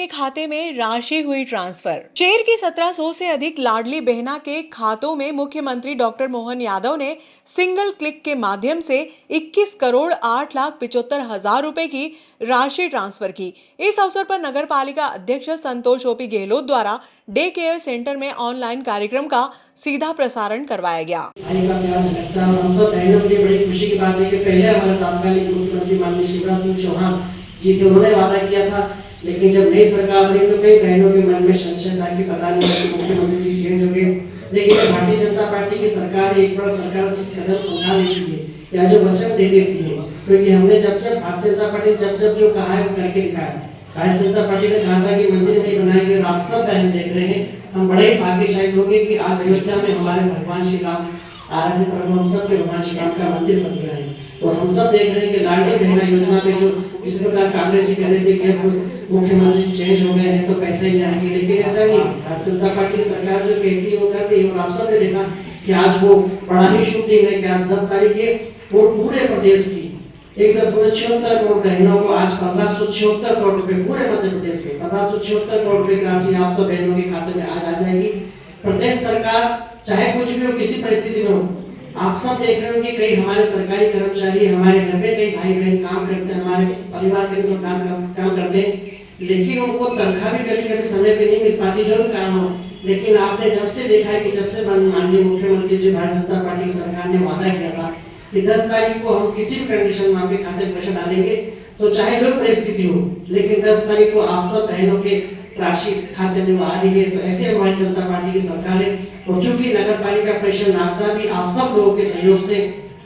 खाते में राशि हुई ट्रांसफर। शेर की 1700 से अधिक लाडली बहना के खातों में मुख्यमंत्री डॉक्टर मोहन यादव ने सिंगल क्लिक के माध्यम से 21 करोड़ 8,75,000 रुपए की राशि ट्रांसफर की। इस अवसर पर नगर पालिका अध्यक्ष संतोष ओपी गहलोत द्वारा डे केयर सेंटर में ऑनलाइन कार्यक्रम का सीधा प्रसारण करवाया गया। हम सब बहनों के लिए बड़ी खुशी की बात है कि पहले हमारे तत्कालीन मुख्यमंत्री माननीय शिवराज सिंह चौहान जी थे, उन्होंने वादा किया था, लेकिन जब नई सरकार बनी तो कई बहनों के मन में संशय था कि पता नहीं मुख्यमंत्री जी चेंज हो गए। लेकिन भारतीय जनता पार्टी की सरकार एक बार सरकार जिस कदम उठा लेती है या जो वचन दे देती है, क्योंकि हमने जब भारतीय जनता पार्टी जब जो कहा है वो करके दिखाया। भारतीय जनता पार्टी ने कहा था कि मंदिर नहीं बनाएंगे और आप सब बहन देख रहे हैं, हम बड़े ही भाग्यशाली लोग हैं कि आज अयोध्या में हमारे भगवान श्री राम आराध्य प्रभु हम सब के भगवान श्री राम का मंदिर बन गया है। और हम सब देख रहे हैं कि लाडली बहना योजना पे जो जिस प्रकार कांग्रेस कह रहे थे कि मुख्यमंत्री चेंज हो गए हैं तो पैसे ही आएंगे, लेकिन ऐसा नहीं। भारतीय जनता पार्टी सरकार जो कहती है वो कर रही है। और आप सब ने देखा कि आज वो बड़ा ही शुभ दिन है कि आज 10 तारीख है और पूरे प्रदेश की 1.76 करोड़ बहनों को आज 1576 करोड़ रुपए, पूरे मध्य प्रदेश के 1576 करोड़ रुपए की राशि आप सब बहनों के खाते में आज आ जाएगी। प्रदेश सरकार चाहे कुछ भी हो, किसी परिस्थिति में हो, आप सब देख रहे हो कि कई हमारे सरकारी कर्मचारी हमारे घर में कई भाई बहन काम करते हैं, हमारे परिवार के सब काम करते हैं, लेकिन उनको तनख्वाह भी कभी कभी समय पे नहीं मिल पाती जो भी कारण हो। लेकिन आपने जब से देखा है कि जब से माननीय मुख्यमंत्री जी भारतीय जनता पार्टी सरकार ने वादा किया था कि 10 तारीख को हम किसी भी कंडीशन में आपके खाते में पैसा डालेंगे, तो चाहे जो परिस्थिति हो, लेकिन 10 तारीख को आप सब बहनों के राशि खाते में आ रही है। तो ऐसे हमारी जनता पार्टी की सरकार है। और चूंकि नगर पालिका परिषद नागदा भी आप सब लोगों के सहयोग से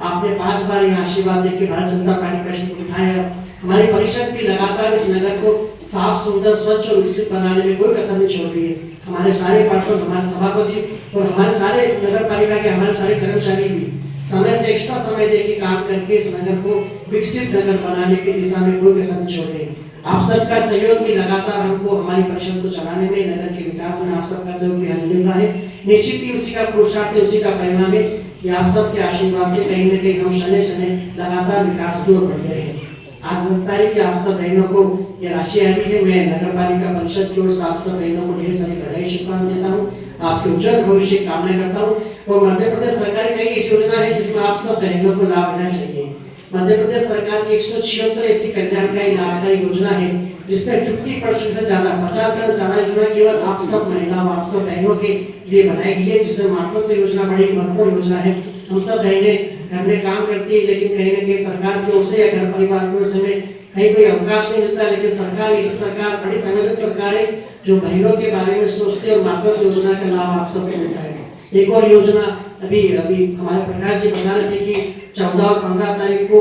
आपने 5 बार यह आशीर्वाद देकर भारतीय जनता पार्टी परिषद को उठाया। हमारी परिषद भी लगातार इस नगर को साफ सुंदर स्वच्छ और विकसित बनाने में कोई कसर नहीं छोड़ रही है। हमारे सारे पार्षद, हमारे सभापति और हमारे सारे नगर पालिका के हमारे सारे कर्मचारी भी समय से एक्स्ट्रा समय देके काम करके इस नगर को विकसित नगर बनाने की दिशा में कोई कसर नहीं छोड़ रहे हैं। आप सबका सहयोग भी लगातार हमको हमारी परिषद को चलाने में, नगर के विकास में आप सबका सहयोग भी हमें मिल रहा है। निश्चित ही उसी का पुरुषार्थ है, उसी का परिणाम है कि आप सबके आशीर्वाद से कहीं न कहीं हम शने शने लगातार विकास की ओर बढ़ रहे हैं। आज 10 तारीख की आप सब बहनों को यह राशि आ रही है। मैं नगर पालिका परिषद की ओर से आप सब बहनों को ढेर सारी बधाई शुभकामनाएं देता हूँ, आपके उज्जवल भविष्य की कामना करता हूँ। और मध्य प्रदेश सरकार की कई ऐसी योजना है जिसमें आप सब बहनों को लाभ लेना चाहिए। मध्य प्रदेश सरकार की 176 ऐसी कल्याणकारी लाभकारी योजना है जिसमें 50% से ज्यादा 50% से ज्यादा योजना केवल आप सब महिलाओं, आप सब बहनों के लिए बनाई गई है, जिसमें मातृत्व योजना बड़ी महत्वपूर्ण योजना है। हम सब बहनें घर में काम करती है, लेकिन कहीं न कहीं सरकार की ओर से या घर परिवार की ओर से हमें कहीं कोई अवकाश नहीं मिलता, लेकिन सरकार ऐसी सरकार बड़ी संवेदनशील सरकार है जो बहनों के बारे में सोचती है और मातृत्व योजना का लाभ आप सबको मिलता है। एक और योजना अभी हमारे प्रकाश जी बता रहे थे कि 14 और 15 तारीख को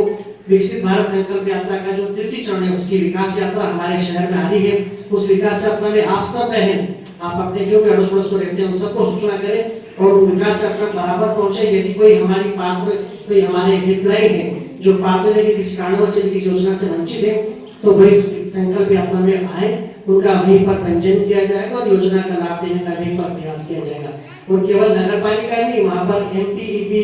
विकसित भारत संकल्प यात्रा का जो तृतीय चरण है उसकी विकास यात्रा हमारे शहर में आ रही है। उस विकास यात्रा में आप सब बहन, आप अपने जो भी अड़ोस पड़ोस को रहते हैं उन सबको सूचना करें और विकास यात्रा बराबर पहुंचे। यदि कोई हमारी पात्र, कोई हमारे हितग्राही है जो पात्र है किसी कारणवश से किसी योजना से वंचित है, तो वही संकल्प यात्रा में आए, उनका वहीं पर पंजीयन किया जाएगा और योजना का लाभ देने का वहीं पर प्रयास किया जाएगा। और केवल नगर पालिका नहीं, वहाँ पर एमपीईबी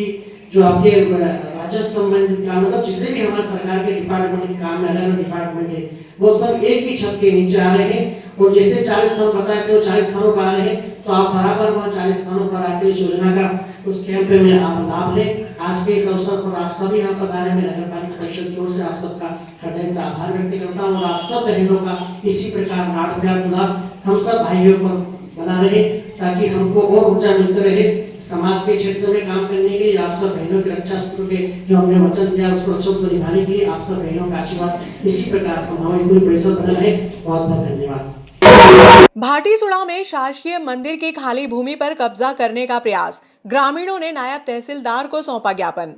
जो आपके राजस्व संबंधित काम, मतलब जितने भी हमारे सरकार के डिपार्टमेंट के काम है, अलग डिपार्टमेंट है, वो सब एक ही छत के नीचे आ रहे हैं। और जैसे 40 स्थान बताए थे वो 40 स्थानों पर आ रहे हैं, तो आप बराबर वहाँ 40 स्थानों पर आकर इस योजना का उस कैंप में आप लाभ लें। आज के इस अवसर पर आप सभी यहाँ पधारे, मैं नगर पालिका परिषद की ओर से आप सबका हृदय से आभार व्यक्त करता हूँ। और आप सब बहनों का इसी प्रकार लाड प्यार दुलार हम सब भाइयों पर बना रहे, ताकि हमको और ऊर्जा मिलते रहे समाज के क्षेत्र में काम करने के लिए। आप सब बहनों की रक्षा के जो हमने वचन दिया उसको अच्छे से निभाने के लिए आप सब बहनों का आशीर्वाद इसी प्रकार हम हमारी पूरी परिषद बना रहे। बहुत बहुत धन्यवाद। भाटीसुड़ा में शासकीय मंदिर की खाली भूमि पर कब्जा करने का प्रयास, ग्रामीणों ने नायब तहसीलदार को सौंपा ज्ञापन।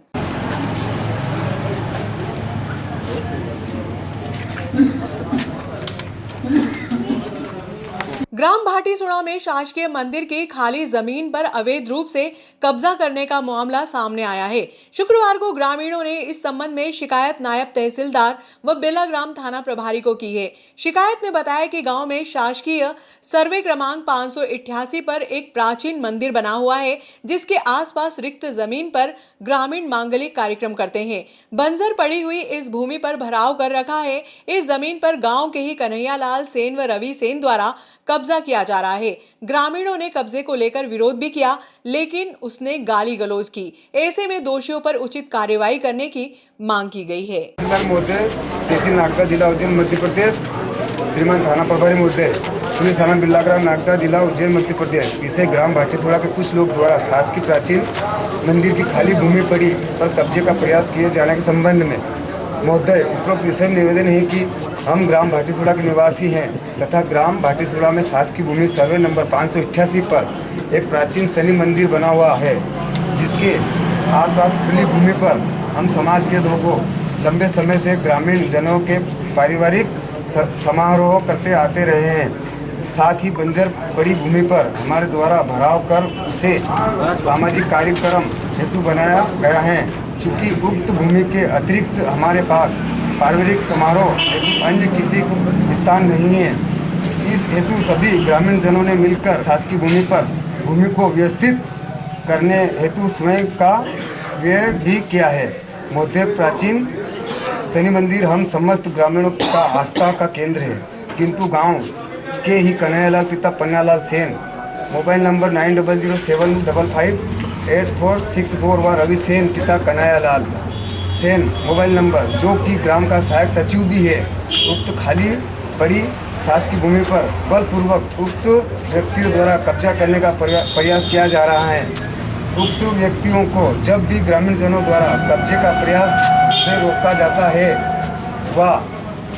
ग्राम भाटीसुड़ा में शासकीय मंदिर की खाली जमीन पर अवैध रूप से कब्जा करने का मामला सामने आया है। शुक्रवार को ग्रामीणों ने इस संबंध में शिकायत नायब तहसीलदार व बेलाग्राम थाना प्रभारी को की है। शिकायत में बताया कि गांव में शासकीय सर्वे क्रमांक 588 पर एक प्राचीन मंदिर बना हुआ है, जिसके आसपास रिक्त जमीन पर ग्रामीण मांगलिक कार्यक्रम करते हैं। बंजर पड़ी हुई इस भूमि पर भराव कर रखा है। इस जमीन पर गांव के ही कन्हैया लाल सेन व रवि सेन द्वारा कब्जा किया जा रहा है। ग्रामीणों ने कब्जे को लेकर विरोध भी किया, लेकिन उसने गाली गलौज की। ऐसे में दोषियों पर उचित कार्रवाई करने की मांग की गई है। तहसील नागदा, जिला उज्जैन, मध्य प्रदेश। श्रीमान थाना प्रभारी महोदय, पुलिस थाना बिल्लाग्राम, नागदा, जिला उज्जैन, मध्य प्रदेश। इसे ग्राम भाटीसुड़ा के कुछ लोग द्वारा शासकीय प्राचीन मंदिर की खाली भूमि पर कब्जे का प्रयास किए जाने के संबंध में महोदय, उपरोक्त विषय में निवेदन है कि हम ग्राम भाटीसुड़ा के निवासी हैं तथा ग्राम भाटीसुड़ा में शासकीय भूमि सर्वे नंबर 588 पर एक प्राचीन शनि मंदिर बना हुआ है, जिसके आसपास खुली भूमि पर हम समाज के लोगों लंबे समय से ग्रामीण जनों के पारिवारिक समारोह करते आते रहे हैं। साथ ही बंजर पड़ी भूमि पर हमारे द्वारा भराव कर उसे सामाजिक कार्यक्रम हेतु बनाया गया है। चूँकि उक्त भूमि के अतिरिक्त हमारे पास पारिवारिक समारोह हेतु अन्य किसी स्थान नहीं है। इस हेतु सभी ग्रामीण जनों ने मिलकर शासकीय भूमि को व्यवस्थित करने हेतु स्वयं का व्यय भी किया है। महोदय, प्राचीन शनि मंदिर हम समस्त ग्रामीणों का आस्था का केंद्र है, किंतु गांव के ही कन्हैयालाल पिता पन्नालाल सेन, मोबाइल नंबर 9005558464 व रवि सेन पिता कन्हैयालाल सेन मोबाइल नंबर, जो कि ग्राम का सहायक सचिव भी है, उक्त खाली पड़ी शासकीय भूमि पर बलपूर्वक उक्त व्यक्तियों द्वारा कब्जा करने का प्रयास किया जा रहा है। उक्त व्यक्तियों को जब भी ग्रामीण जनों द्वारा कब्जे का प्रयास से रोका जाता है व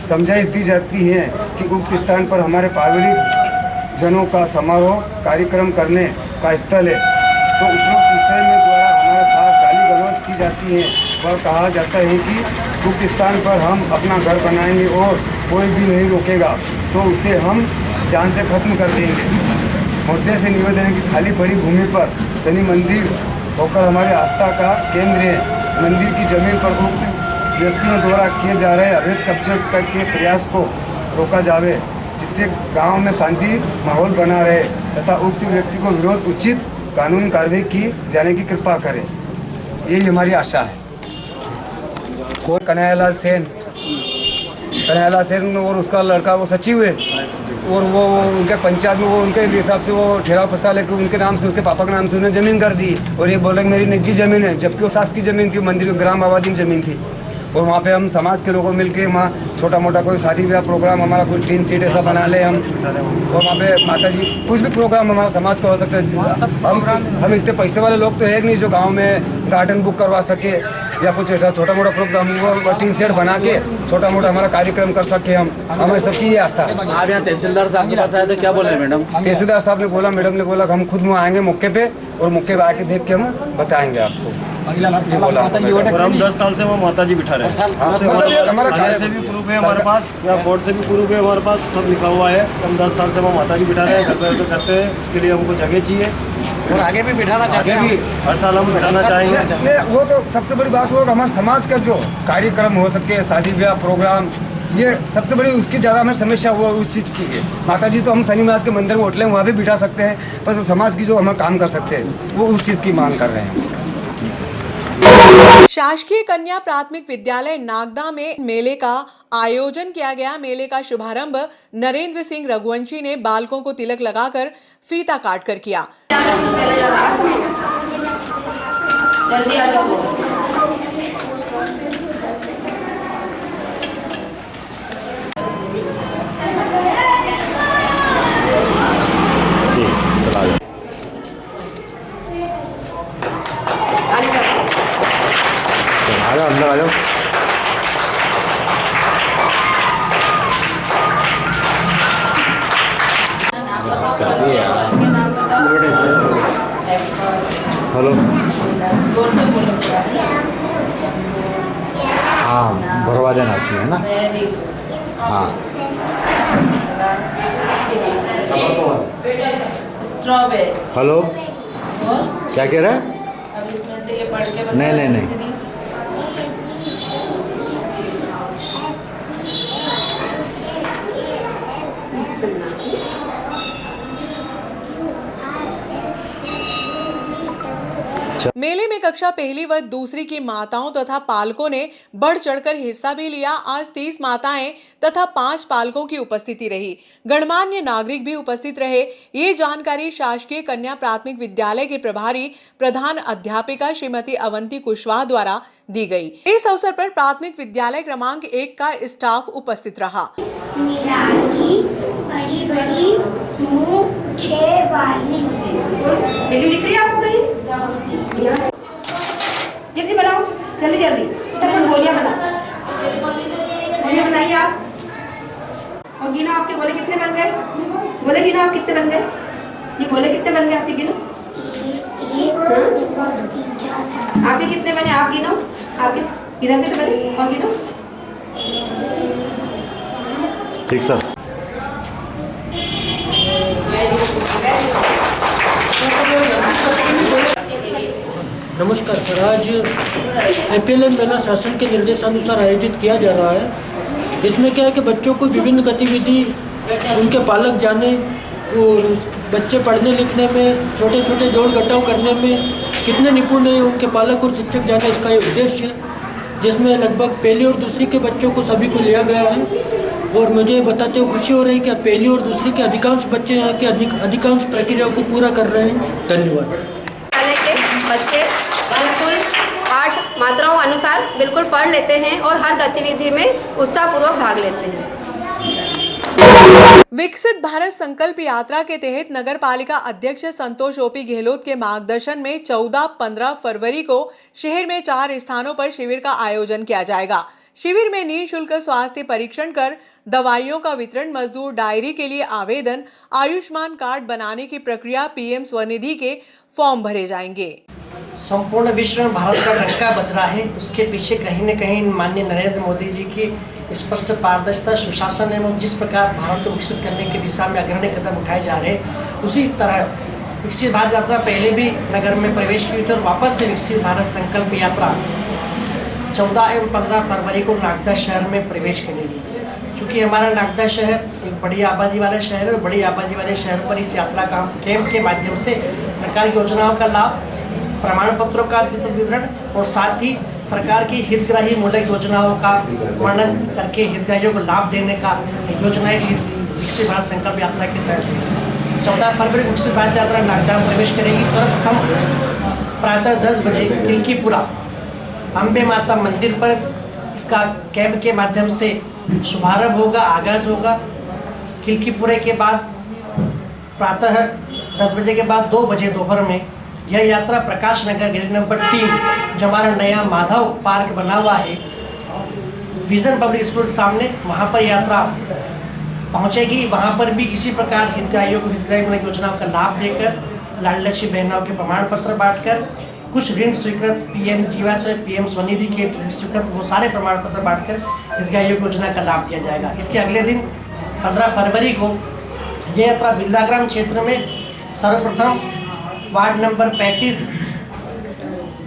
समझाइश दी जाती है कि उक्त स्थान पर हमारे पारिवारिक जनों का समारोह कार्यक्रम करने का स्थल है, तो उपरोक्त विषय में द्वारा हमारे साथ गाली गलौज की जाती है। वह कहा जाता है कि उक्त स्थान पर हम अपना घर बनाएंगे और कोई भी नहीं रोकेगा तो उसे हम जान से खत्म कर देंगे। मुद्दे से निवेदन है कि खाली पड़ी भूमि पर शनि मंदिर होकर हमारे आस्था का केंद्र है। मंदिर की जमीन पर उक्त व्यक्तियों द्वारा किए जा रहे अवैध कब्जे के प्रयास को रोका जावे, जिससे गांव में शांति माहौल बना रहे तथा उक्त व्यक्ति को विरोध उचित कानून कार्रवाई की जाने की कृपा करें, यही हमारी आशा है। कन्हैयालाल सेन और उसका लड़का वो सचिव है और वो उनके पंचायत में वो उनके हिसाब से वो ठहराव प्रस्ताव लेकर उनके नाम से, उनके पापा के नाम से उन्हें ज़मीन कर दी और ये बोल रहे मेरी निजी ज़मीन है, जबकि वो शासकीय ज़मीन थी, मंदिर ग्राम आबादी में ज़मीन थी। और वहाँ पे हम समाज के लोगों मिलके वहाँ छोटा मोटा कोई शादी ब्याह प्रोग्राम, हमारा कुछ टीन सीट ऐसा बना ले हम, और वहाँ पे माता जी कुछ भी प्रोग्राम हमारा समाज का हो सकता है। हम इतने पैसे वाले लोग तो है नहीं जो गांव में गार्डन बुक करवा सके या कुछ ऐसा छोटा मोटा प्रोग्राम वो टीन सेट बना के छोटा मोटा हमारा कार्यक्रम कर सके। हमें सबकी ये आशा है। आप यहाँ तहसीलदार साहब के पास आए तो क्या बोले मैडम? तहसीलदार साहब ने बोला, मैडम ने बोला कि हम खुद आएंगे मौके पे और मौके पे आके देख के हम बताएंगे आपको। और हम 10 साल से वो माता जी बिठा रहे हैं। हमारा से भी प्रूफ है हमारे पास, या कोर्ट से भी प्रूफ है हमारे पास, सब लिखा हुआ है। हम 10 साल से वो माता जी बिठा रहे हैं, घर करते हैं। उसके लिए हमको जगह चाहिए और आगे भी बिठाना चाहते हैं, आगे भी हर साल हम बिठाना चाहेंगे। वो तो सबसे बड़ी बात होगा हमारे समाज का जो कार्यक्रम हो सके, शादी ब्याह प्रोग्राम, ये सबसे बड़ी उसकी ज़्यादा हमें समस्या वो उस चीज़ की है। माता जी तो हम शनि महाराज के मंदिर में होटलें वहाँ भी बिठा सकते हैं, पर समाज की जो हम काम कर सकते हैं वो उस चीज़ की मांग कर रहे हैं। शासकीय कन्या प्राथमिक विद्यालय नागदा में मेले का आयोजन किया गया। मेले का शुभारंभ नरेंद्र सिंह रघुवंशी ने बालकों को तिलक लगाकर फीता काटकर किया। जल्दी आ जाओ। अंदर आ जाओ। हेलो, हाँ भरवा देना इसमें है ना। हाँ स्ट्रॉबेरी। हेलो, और क्या कह रहा है? अब इसमें से ये पढ़ के बता। नहीं, नहीं, नहीं। मेले में कक्षा पहली व दूसरी की माताओं तथा पालकों ने बढ़ चढ़कर हिस्सा भी लिया। आज 30 माताएं तथा 5 पालकों की उपस्थिति रही। गणमान्य नागरिक भी उपस्थित रहे। ये जानकारी शासकीय कन्या प्राथमिक विद्यालय के प्रभारी प्रधान अध्यापिका श्रीमती अवंती कुशवाहा द्वारा दी गई। इस अवसर पर प्राथमिक विद्यालय क्रमांक 1 का स्टाफ उपस्थित रहा। बड़ी बड़ी मूंछे वाली बिल्ली दिख रही है आपको कहीं? जल्दी बनाओ, जल्दी जल्दी फटाफट गोलियां बनाइए आप। और गिनो आपके गोले कितने बन गए? गोले गिनो आप कितने बन गए? ये गोले कितने बन गए आपके गिनो? आप भी कितने बने? आप गिनो, आप इधर कितने बने और गिनो। ठीक सर। नमस्कार सर, आज एपीएलएम मेला शासन के निर्देशानुसार आयोजित किया जा रहा है। इसमें क्या है कि बच्चों को विभिन्न गतिविधि उनके पालक जाने और बच्चे पढ़ने लिखने में, छोटे छोटे जोड़ घटाव करने में कितने निपुण है उनके पालक और शिक्षक जाने, इसका ये उद्देश्य है। जिसमें लगभग पहली और दूसरी के बच्चों को सभी को लिया गया है। और मुझे बताते हुए खुशी हो रही है कि पहली और दूसरी के अधिकांश बच्चे यहाँ के अधिकांश प्रक्रियाओं को पूरा कर रहे हैं। धन्यवाद। के बच्चे बिल्कुल पाठ मात्राओं अनुसार बिल्कुल पढ़ लेते हैं और हर गतिविधि में उत्साहपूर्वक भाग लेते हैं। विकसित भारत संकल्प यात्रा के तहत नगर पालिका अध्यक्ष संतोष ओपी गहलोत के मार्गदर्शन में 14-15 फरवरी को शहर में 4 स्थानों पर शिविर का आयोजन किया जाएगा। शिविर में निःशुल्क स्वास्थ्य परीक्षण कर दवाइयों का वितरण, मजदूर डायरी के लिए आवेदन, आयुष्मान कार्ड बनाने की प्रक्रिया, पीएम स्वनिधि के फॉर्म भरे जाएंगे। संपूर्ण विश्व में भारत का डंका बज रहा है। उसके पीछे कहीं न कहीं माननीय नरेंद्र मोदी जी की स्पष्ट पारदर्शिता, सुशासन एवं जिस प्रकार भारत को विकसित करने की दिशा में अग्रणी कदम उठाए जा रहे हैं, उसी तरह विकसित भारत यात्रा पहले भी नगर में प्रवेश की थी और वापस से विकसित भारत संकल्प यात्रा 14 एवं 15 फरवरी को नागदा शहर में प्रवेश करेगी। चूँकि हमारा नागदा शहर एक बड़ी आबादी वाला शहर है और बड़ी आबादी वाले शहर पर इस यात्रा का कैंप के माध्यम से सरकारी योजनाओं का लाभ, प्रमाण पत्रों का विवरण और साथ ही सरकार की हितग्राही मूलक योजनाओं का वर्णन करके हितग्राहियों को लाभ देने का योजना इस विकसित भारत संकल्प यात्रा के तहत 14 फरवरी विकसित भारत यात्रा नागदा में प्रवेश करेगी। सर्वप्रथम प्रातः 10 बजे किलकीपुरा अम्बे माता मंदिर पर इसका कैंप के माध्यम से शुभारंभ होगा, आगाज होगा। किलकीपुरे के बाद प्रातः 10 बजे के बाद 2 बजे दोपहर में यह यात्रा प्रकाश नगर गली नंबर 3 जो हमारा नया माधव पार्क बना हुआ है, विजन पब्लिक स्कूल सामने, वहाँ पर यात्रा पहुँचेगी। वहाँ पर भी इसी प्रकार हितग्राहियों को हितग्राही मूलक योजनाओं का लाभ देकर, लाडली लक्ष्मी बहनों के प्रमाण पत्र बांटकर, कुछ ऋण स्वीकृत पीएम जीवास में पीएम स्वनिधि के स्वीकृत वो सारे प्रमाण पत्र बांटकर हितग्राहियों की योजना का लाभ दिया जाएगा। इसके अगले दिन 15 फरवरी को यह यात्रा बिल्लाग्राम क्षेत्र में सर्वप्रथम वार्ड नंबर 35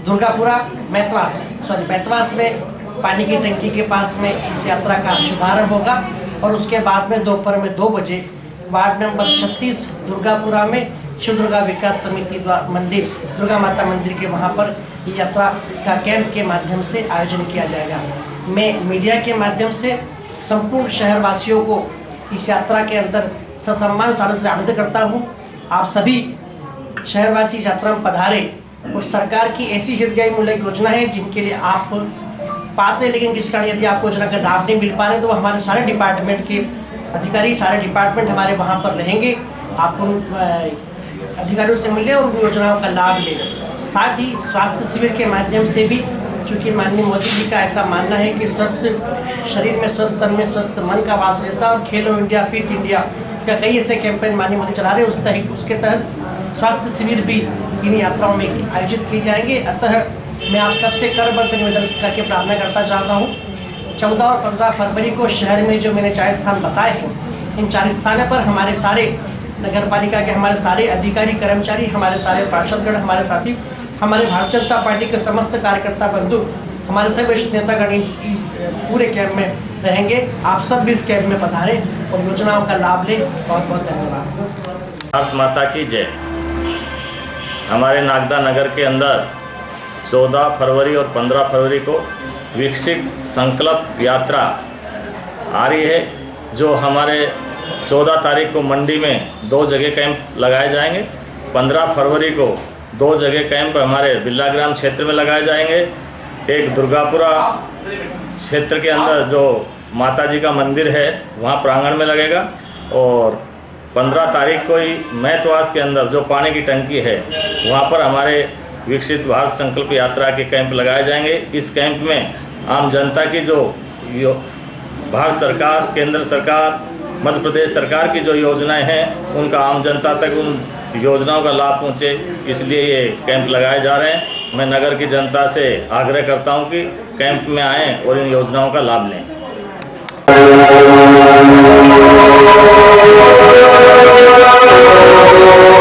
दुर्गापुरा बैतवास में पानी की टंकी के पास में इस यात्रा का शुभारंभ होगा और उसके बाद में दोपहर में 2 बजे वार्ड नंबर 36 दुर्गापुरा में शिव दुर्गा विकास समिति मंदिर, दुर्गा माता मंदिर के वहाँ पर ये यात्रा का कैंप के माध्यम से आयोजन किया जाएगा। मैं मीडिया के माध्यम से संपूर्ण शहरवासियों को इस यात्रा के अंदर ससम्मान सादर से आमंत्रित करता हूँ। आप सभी शहरवासी इस यात्रा में पधारे और सरकार की ऐसी हितग्राही मूलक योजना है जिनके लिए आप पात्र हैं, लेकिन किसी कारण यदि आपको योजना का लाभ नहीं मिल पा रहे तो हमारे सारे डिपार्टमेंट के अधिकारी, सारे डिपार्टमेंट हमारे वहाँ पर रहेंगे। आप उन अधिकारियों से मिले और उन योजनाओं का लाभ लें। साथ ही स्वास्थ्य शिविर के माध्यम से भी, चूँकि माननीय मोदी जी का ऐसा मानना है कि स्वस्थ शरीर में स्वस्थ तन में स्वस्थ मन का वास रहता है और खेलो इंडिया फिट इंडिया का कई ऐसे कैंपेन माननीय मोदी चला रहे हैं, उसके तहत स्वास्थ्य शिविर भी इन यात्राओं में आयोजित किए जाएंगे। अतः मैं आप सबसे करबद्ध निवेदन करके प्रार्थना करता चाहता हूँ 14 और 15 फरवरी को शहर में जो मैंने 4 स्थान बताए हैं, इन 4 स्थानों पर हमारे सारे नगर पालिका के हमारे सारे अधिकारी कर्मचारी, हमारे सारे पार्षदगण, हमारे साथी, हमारे भारतीय जनता पार्टी के समस्त कार्यकर्ता बंधु, हमारे सभी वरिष्ठ नेतागण पूरे कैंप में रहेंगे। आप सब भी इस कैंप में पधारें और योजनाओं का लाभ लें। बहुत बहुत धन्यवाद। भारत माता की जय। हमारे नागदा नगर के अंदर 14 फरवरी और 15 फरवरी को विकसित संकल्प यात्रा आ रही है, जो हमारे 14 तारीख को मंडी में 2 जगह कैंप लगाए जाएंगे। 15 फरवरी को 2 जगह कैंप हमारे बिल्लाग्राम क्षेत्र में लगाए जाएंगे। एक दुर्गापुरा क्षेत्र के अंदर जो माता जी का मंदिर है वहाँ प्रांगण में लगेगा, और 15 तारीख को ही मैतवास के अंदर जो पानी की टंकी है वहाँ पर हमारे विकसित भारत संकल्प यात्रा के कैंप लगाए जाएंगे। इस कैंप में आम जनता की जो भारत सरकार, केंद्र सरकार, मध्य प्रदेश सरकार की जो योजनाएं हैं उनका आम जनता तक उन योजनाओं का लाभ पहुंचे, इसलिए ये कैंप लगाए जा रहे हैं। मैं नगर की जनता से आग्रह करता हूं कि कैंप में आएँ और इन योजनाओं का लाभ लें। Oh